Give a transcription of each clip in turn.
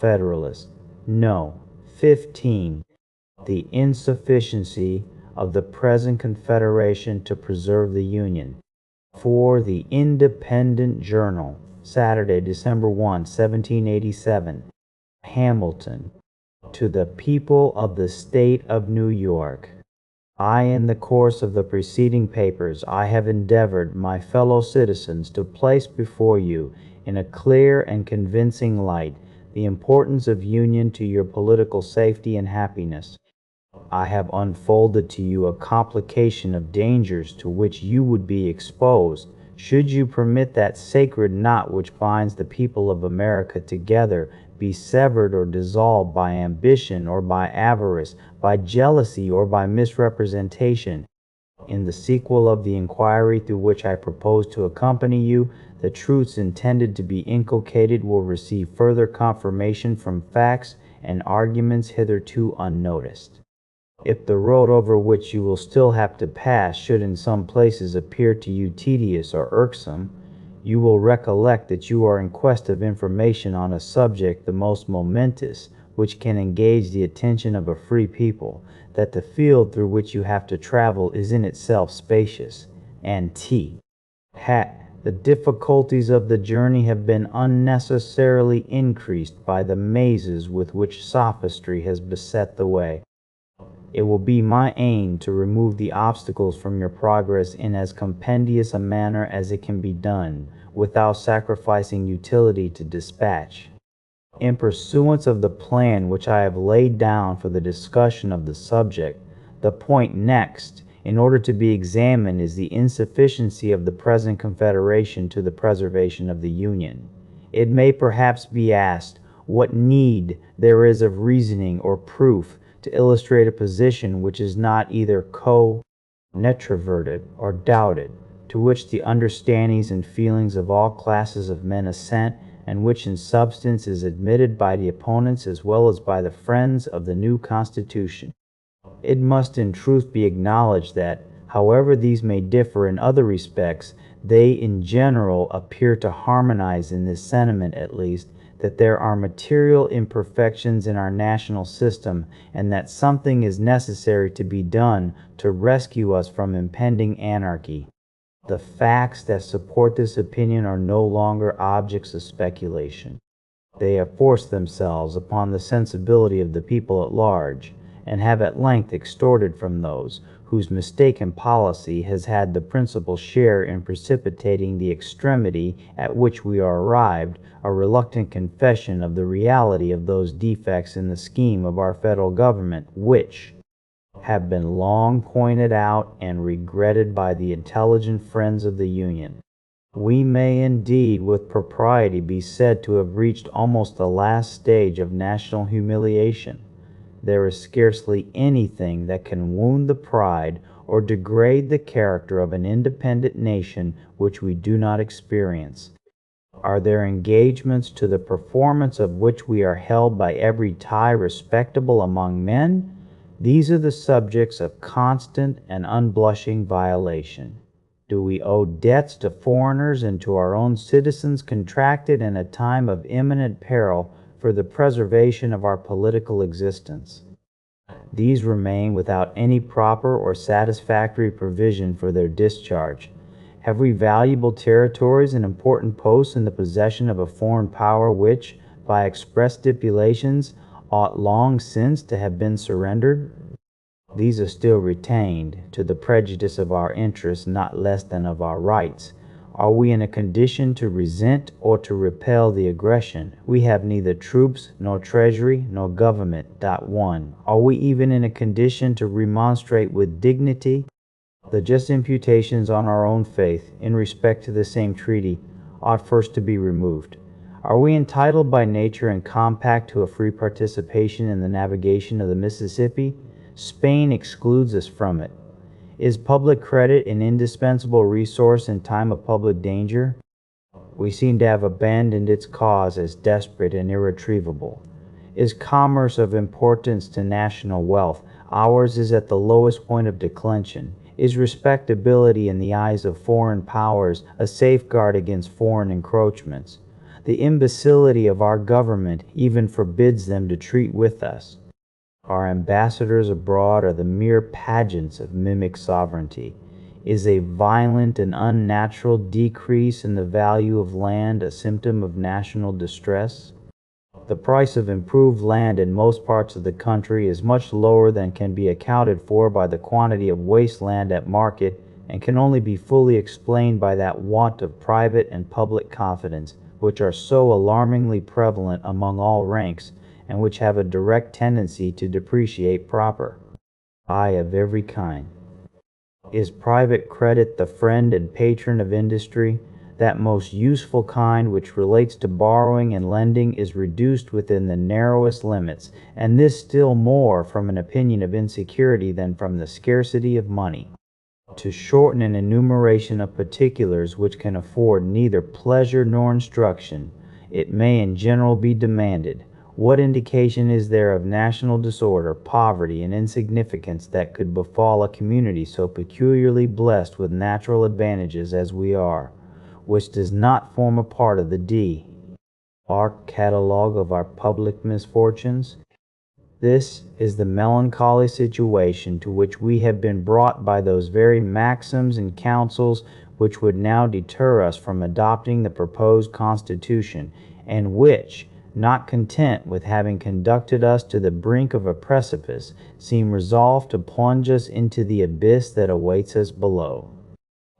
Federalist. No. 15. The insufficiency of the present Confederation to preserve the Union. For the Independent Journal, Saturday, December 1, 1787. Hamilton. To the people of the State of New York. In the course of the preceding papers, I have endeavored, my fellow citizens, to place before you, in a clear and convincing light, the importance of union to your political safety and happiness. I have unfolded to you a complication of dangers to which you would be exposed, should you permit that sacred knot which binds the people of America together be severed or dissolved by ambition or by avarice, by jealousy or by misrepresentation. In the sequel of the inquiry through which I propose to accompany you, the truths intended to be inculcated will receive further confirmation from facts and arguments hitherto unnoticed. If the road over which you will still have to pass should in some places appear to you tedious or irksome, you will recollect that you are in quest of information on a subject the most momentous which can engage the attention of a free people, that the field through which you have to travel is in itself spacious, and the difficulties of the journey have been unnecessarily increased by the mazes with which sophistry has beset the way. It will be my aim to remove the obstacles from your progress in as compendious a manner as it can be done, without sacrificing utility to dispatch. In pursuance of the plan which I have laid down for the discussion of the subject, the point next, in order to be examined, is the insufficiency of the present Confederation to the preservation of the Union. It may perhaps be asked, what need there is of reasoning or proof to illustrate a position which is not either controverted or doubted, to which the understandings and feelings of all classes of men assent, and which in substance is admitted by the opponents as well as by the friends of the new Constitution. It must in truth be acknowledged that, however these may differ in other respects, they in general appear to harmonize in this sentiment at least, that there are material imperfections in our national system, and that something is necessary to be done to rescue us from impending anarchy. The facts that support this opinion are no longer objects of speculation. They have forced themselves upon the sensibility of the people at large, and have at length extorted from those whose mistaken policy has had the principal share in precipitating the extremity at which we are arrived, a reluctant confession of the reality of those defects in the scheme of our federal government which have been long pointed out and regretted by the intelligent friends of the Union. We may indeed with propriety be said to have reached almost the last stage of national humiliation. There is scarcely anything that can wound the pride or degrade the character of an independent nation which we do not experience. Are there engagements to the performance of which we are held by every tie respectable among men? These are the subjects of constant and unblushing violation. Do we owe debts to foreigners and to our own citizens contracted in a time of imminent peril for the preservation of our political existence? These remain without any proper or satisfactory provision for their discharge. Have we valuable territories and important posts in the possession of a foreign power which, by express stipulations, ought long since to have been surrendered? These are still retained, to the prejudice of our interests not less than of our rights. Are we in a condition to resent or to repel the aggression? We have neither troops, nor treasury, nor government. 1. Are we even in a condition to remonstrate with dignity? The just imputations on our own faith, in respect to the same treaty, ought first to be removed. Are we entitled by nature and compact to a free participation in the navigation of the Mississippi? Spain excludes us from it. Is public credit an indispensable resource in time of public danger? We seem to have abandoned its cause as desperate and irretrievable. Is commerce of importance to national wealth? Ours is at the lowest point of declension. Is respectability in the eyes of foreign powers a safeguard against foreign encroachments? The imbecility of our government even forbids them to treat with us. Our ambassadors abroad are the mere pageants of mimic sovereignty. Is a violent and unnatural decrease in the value of land a symptom of national distress? The price of improved land in most parts of the country is much lower than can be accounted for by the quantity of waste land at market, and can only be fully explained by that want of private and public confidence, which are so alarmingly prevalent among all ranks, and which have a direct tendency to depreciate property of every kind. Is private credit the friend and patron of industry? That most useful kind which relates to borrowing and lending is reduced within the narrowest limits, and this still more from an opinion of insecurity than from the scarcity of money. To shorten an enumeration of particulars which can afford neither pleasure nor instruction, it may in general be demanded, what indication is there of national disorder, poverty, and insignificance that could befall a community so peculiarly blessed with natural advantages as we are, which does not form a part of the D.R. catalogue of our public misfortunes? This is the melancholy situation to which we have been brought by those very maxims and counsels which would now deter us from adopting the proposed Constitution, and which, not content with having conducted us to the brink of a precipice, seem resolved to plunge us into the abyss that awaits us below.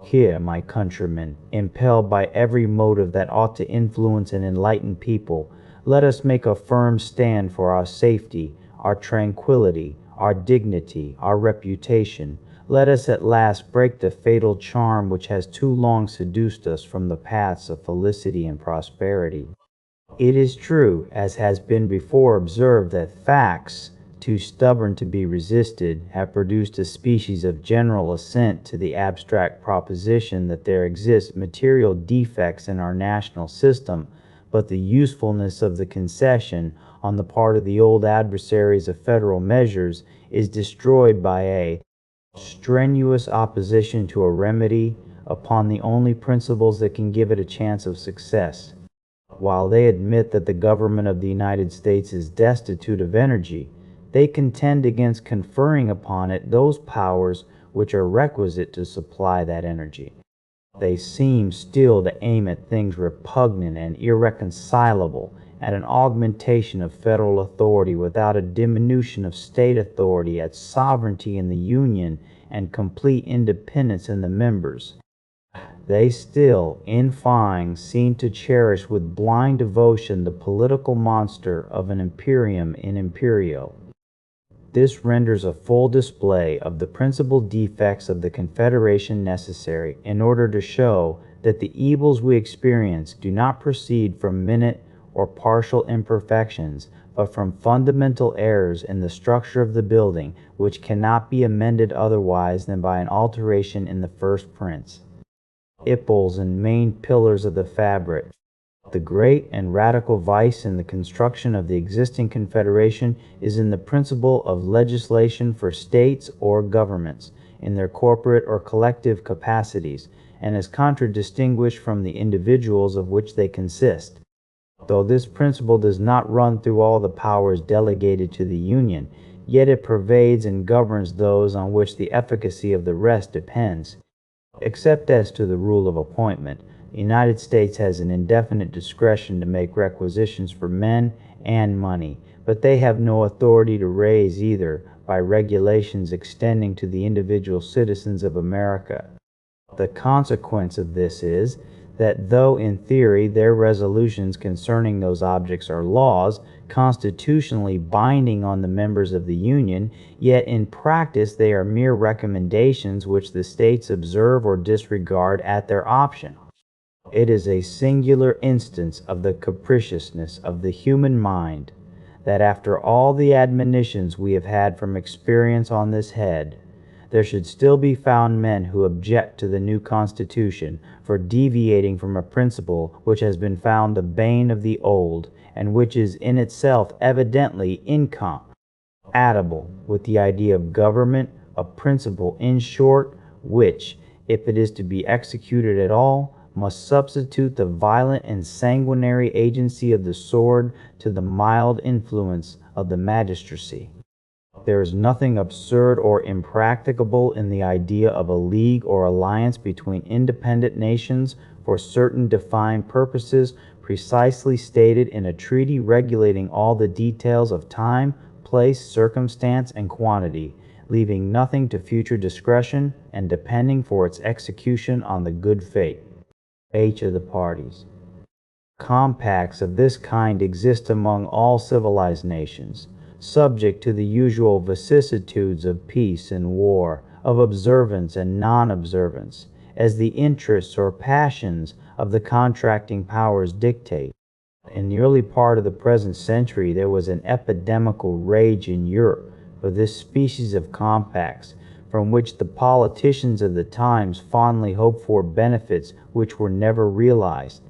Here, my countrymen, impelled by every motive that ought to influence and enlighten people, let us make a firm stand for our safety, our tranquility, our dignity, our reputation. Let us at last break the fatal charm which has too long seduced us from the paths of felicity and prosperity. It is true, as has been before observed, that facts, too stubborn to be resisted, have produced a species of general assent to the abstract proposition that there exist material defects in our national system, but the usefulness of the concession on the part of the old adversaries of federal measures is destroyed by a strenuous opposition to a remedy upon the only principles that can give it a chance of success. While they admit that the government of the United States is destitute of energy, they contend against conferring upon it those powers which are requisite to supply that energy. They seem still to aim at things repugnant and irreconcilable, at an augmentation of federal authority without a diminution of state authority, at sovereignty in the Union and complete independence in the members. They still, in fine, seem to cherish with blind devotion the political monster of an imperium in imperio. This renders a full display of the principal defects of the Confederation necessary in order to show that the evils we experience do not proceed from minute or partial imperfections, but from fundamental errors in the structure of the building, which cannot be amended otherwise than by an alteration in the first prints, ipples and main pillars of the fabric. The great and radical vice in the construction of the existing Confederation is in the principle of legislation for states or governments in their corporate or collective capacities, and is contradistinguished from the individuals of which they consist. Though this principle does not run through all the powers delegated to the Union, yet it pervades and governs those on which the efficacy of the rest depends. Except as to the rule of appointment, the United States has an indefinite discretion to make requisitions for men and money, but they have no authority to raise either by regulations extending to the individual citizens of America. The consequence of this is that though in theory their resolutions concerning those objects are laws constitutionally binding on the members of the Union, yet in practice they are mere recommendations which the states observe or disregard at their option. It is a singular instance of the capriciousness of the human mind that after all the admonitions we have had from experience on this head, there should still be found men who object to the new Constitution for deviating from a principle which has been found the bane of the old, and which is in itself evidently incompatible with the idea of government, a principle, in short, which, if it is to be executed at all, must substitute the violent and sanguinary agency of the sword to the mild influence of the magistracy. There is nothing absurd or impracticable in the idea of a league or alliance between independent nations for certain defined purposes precisely stated in a treaty regulating all the details of time, place, circumstance, and quantity, leaving nothing to future discretion and depending for its execution on the good faith of each of the parties. Compacts of this kind exist among all civilized nations, subject to the usual vicissitudes of peace and war, of observance and non-observance, as the interests or passions of the contracting powers dictate. In the early part of the present century, there was an epidemical rage in Europe for this species of compacts, from which the politicians of the times fondly hoped for benefits which were never realized.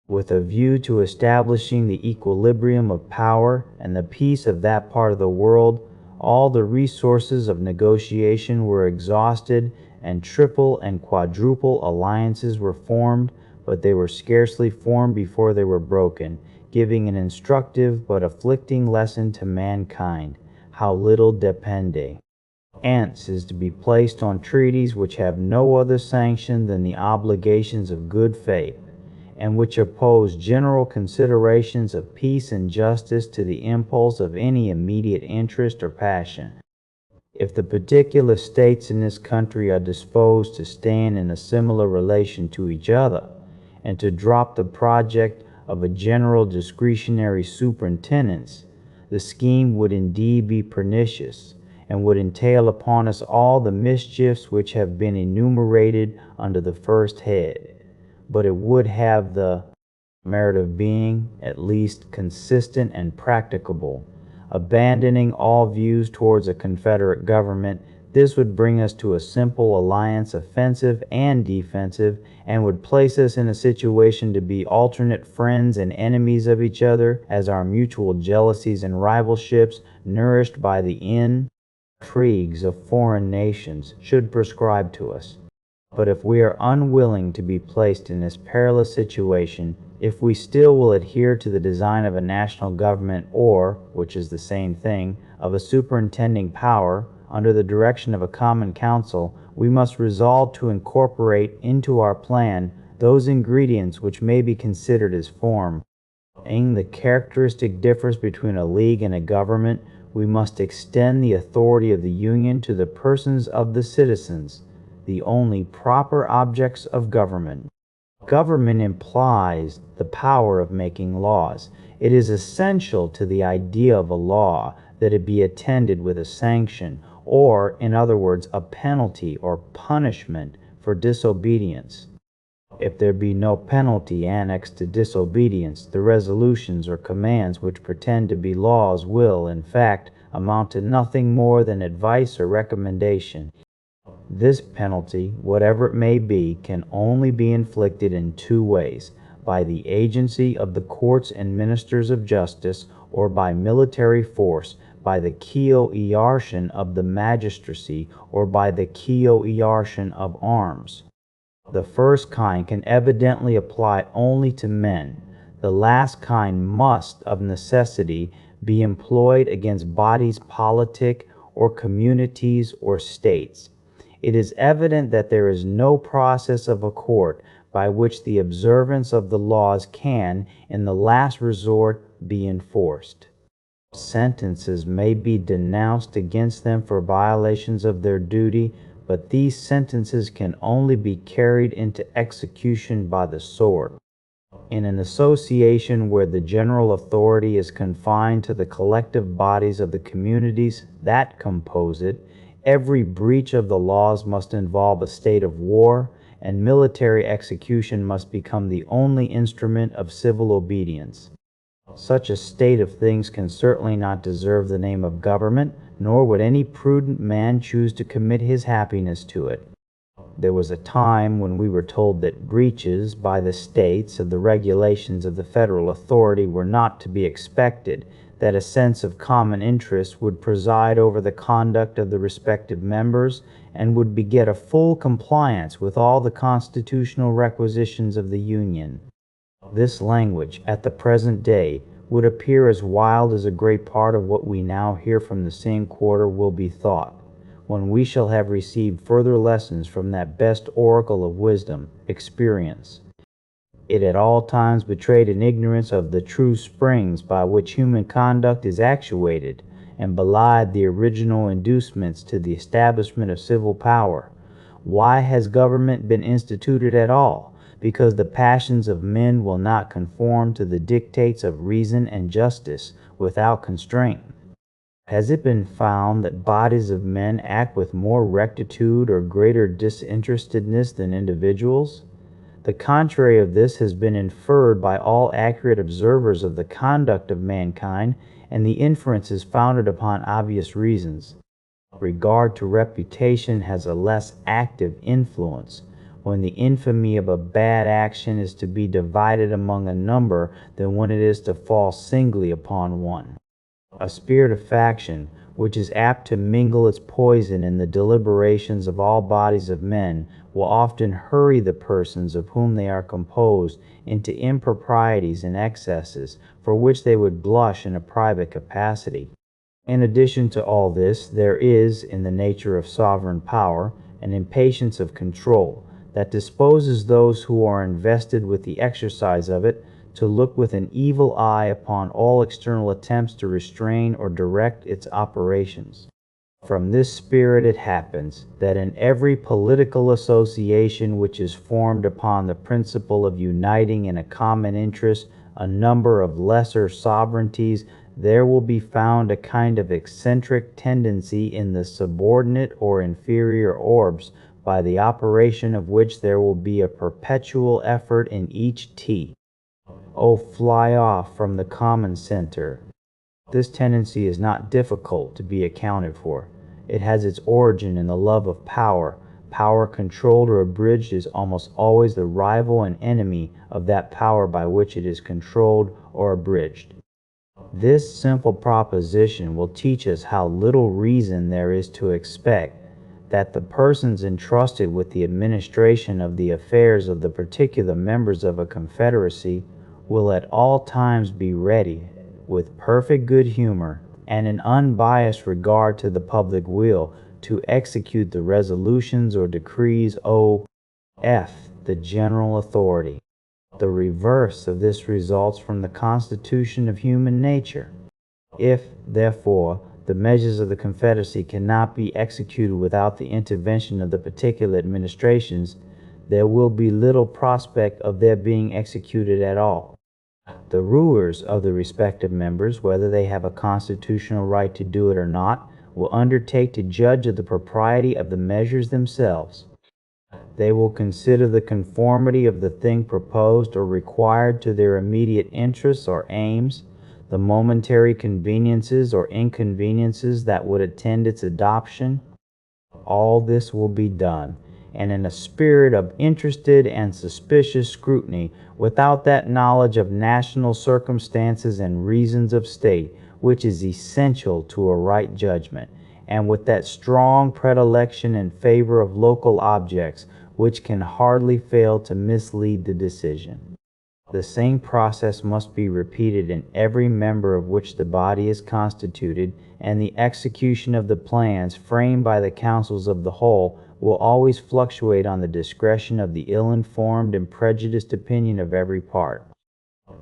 With a view to establishing the equilibrium of power and the peace of that part of the world, all the resources of negotiation were exhausted, and triple and quadruple alliances were formed, but they were scarcely formed before they were broken, giving an instructive but afflicting lesson to mankind, how little depende is to be placed on treaties which have no other sanction than the obligations of good faith, and which oppose general considerations of peace and justice to the impulse of any immediate interest or passion. If the particular states in this country are disposed to stand in a similar relation to each other, and to drop the project of a general discretionary superintendence, the scheme would indeed be pernicious, and would entail upon us all the mischiefs which have been enumerated under the first head. But it would have the merit of being, at least, consistent and practicable. Abandoning all views towards a confederate government, this would bring us to a simple alliance, offensive and defensive, and would place us in a situation to be alternate friends and enemies of each other, as our mutual jealousies and rivalships, nourished by the intrigues of foreign nations, should prescribe to us. But if we are unwilling to be placed in this perilous situation, if we still will adhere to the design of a national government or, which is the same thing, of a superintending power, under the direction of a common council, we must resolve to incorporate into our plan those ingredients which may be considered as form. In the characteristic difference between a league and a government, we must extend the authority of the Union to the persons of the citizens, the only proper objects of government. Government implies the power of making laws. It is essential to the idea of a law that it be attended with a sanction, or, in other words, a penalty or punishment for disobedience. If there be no penalty annexed to disobedience, the resolutions or commands which pretend to be laws will, in fact, amount to nothing more than advice or recommendation. This penalty, whatever it may be, can only be inflicted in two ways: by the agency of the courts and ministers of justice, or by military force, by the coercion of the magistracy, or by the coercion of arms. The first kind can evidently apply only to men. The last kind must, of necessity, be employed against bodies politic, or communities, or states. It is evident that there is no process of a court by which the observance of the laws can, in the last resort, be enforced. Sentences may be denounced against them for violations of their duty, but these sentences can only be carried into execution by the sword. In an association where the general authority is confined to the collective bodies of the communities that compose it, every breach of the laws must involve a state of war, and military execution must become the only instrument of civil obedience. Such a state of things can certainly not deserve the name of government, nor would any prudent man choose to commit his happiness to it. There was a time when we were told that breaches by the states of the regulations of the federal authority were not to be expected, that a sense of common interest would preside over the conduct of the respective members and would beget a full compliance with all the constitutional requisitions of the Union. This language, at the present day, would appear as wild as a great part of what we now hear from the same quarter will be thought, when we shall have received further lessons from that best oracle of wisdom, experience. It at all times betrayed an ignorance of the true springs by which human conduct is actuated, and belied the original inducements to the establishment of civil power. Why has government been instituted at all? Because the passions of men will not conform to the dictates of reason and justice without constraint. Has it been found that bodies of men act with more rectitude or greater disinterestedness than individuals? The contrary of this has been inferred by all accurate observers of the conduct of mankind, and the inference is founded upon obvious reasons. Regard to reputation has a less active influence when the infamy of a bad action is to be divided among a number than when it is to fall singly upon one. A spirit of faction, which is apt to mingle its poison in the deliberations of all bodies of men, will often hurry the persons of whom they are composed into improprieties and excesses for which they would blush in a private capacity. In addition to all this, there is, in the nature of sovereign power, an impatience of control that disposes those who are invested with the exercise of it to look with an evil eye upon all external attempts to restrain or direct its operations. From this spirit it happens that in every political association which is formed upon the principle of uniting in a common interest a number of lesser sovereignties, there will be found a kind of eccentric tendency in the subordinate or inferior orbs, by the operation of which there will be a perpetual effort in each T. Oh, fly off from the common center. This tendency is not difficult to be accounted for. It has its origin in the love of power. Power controlled or abridged is almost always the rival and enemy of that power by which it is controlled or abridged. This simple proposition will teach us how little reason there is to expect that the persons entrusted with the administration of the affairs of the particular members of a confederacy will at all times be ready, with perfect good humor and an unbiased regard to the public will, to execute the resolutions or decrees of the general authority. The reverse of this results from the constitution of human nature. If, therefore, the measures of the Confederacy cannot be executed without the intervention of the particular administrations, there will be little prospect of their being executed at all. The rulers of the respective members, whether they have a constitutional right to do it or not, will undertake to judge of the propriety of the measures themselves. They will consider the conformity of the thing proposed or required to their immediate interests or aims, the momentary conveniences or inconveniences that would attend its adoption. All this will be done, and in a spirit of interested and suspicious scrutiny, without that knowledge of national circumstances and reasons of state which is essential to a right judgment, and with that strong predilection in favor of local objects which can hardly fail to mislead the decision. The same process must be repeated in every member of which the body is constituted, and the execution of the plans framed by the councils of the whole will always fluctuate on the discretion of the ill-informed and prejudiced opinion of every part.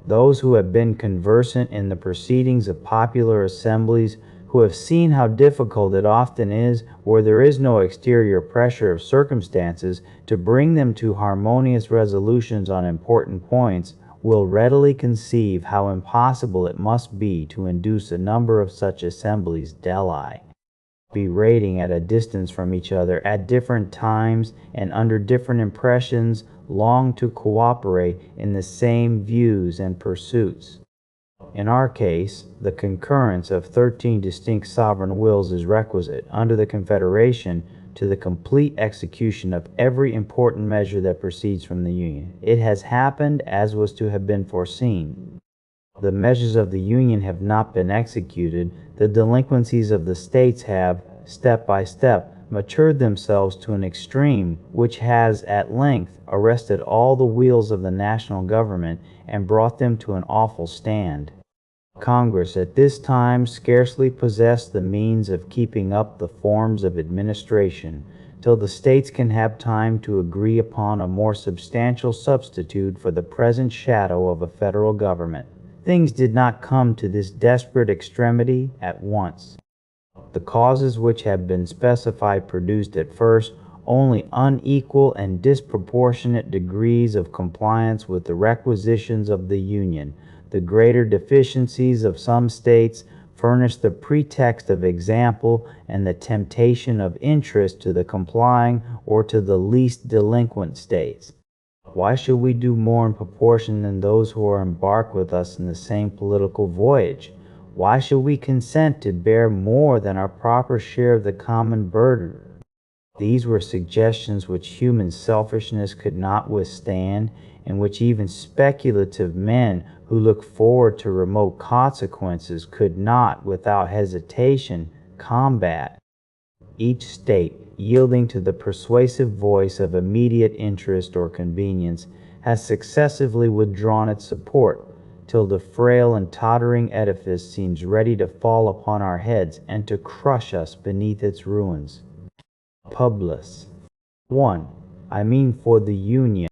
Those who have been conversant in the proceedings of popular assemblies, who have seen how difficult it often is, where there is no exterior pressure of circumstances, to bring them to harmonious resolutions on important points, will readily conceive how impossible it must be to induce a number of such assemblies berating at a distance from each other at different times and under different impressions, long to cooperate in the same views and pursuits. In our case, the concurrence of 13 distinct sovereign wills is requisite under the Confederation to the complete execution of every important measure that proceeds from the Union. It has happened as was to have been foreseen. The measures of the Union have not been executed, the delinquencies of the states have, step by step, matured themselves to an extreme which has at length arrested all the wheels of the national government and brought them to an awful stand. Congress at this time scarcely possessed the means of keeping up the forms of administration till the states can have time to agree upon a more substantial substitute for the present shadow of a federal government. Things did not come to this desperate extremity at once. The causes which have been specified produced at first only unequal and disproportionate degrees of compliance with the requisitions of the Union. The greater deficiencies of some states furnished the pretext of example and the temptation of interest to the complying or to the least delinquent states. Why should we do more in proportion than those who are embarked with us in the same political voyage? Why should we consent to bear more than our proper share of the common burden? These were suggestions which human selfishness could not withstand, and which even speculative men who look forward to remote consequences could not, without hesitation, combat. Each state, yielding to the persuasive voice of immediate interest or convenience, has successively withdrawn its support, till the frail and tottering edifice seems ready to fall upon our heads and to crush us beneath its ruins. Publius. 1. I mean for the Union.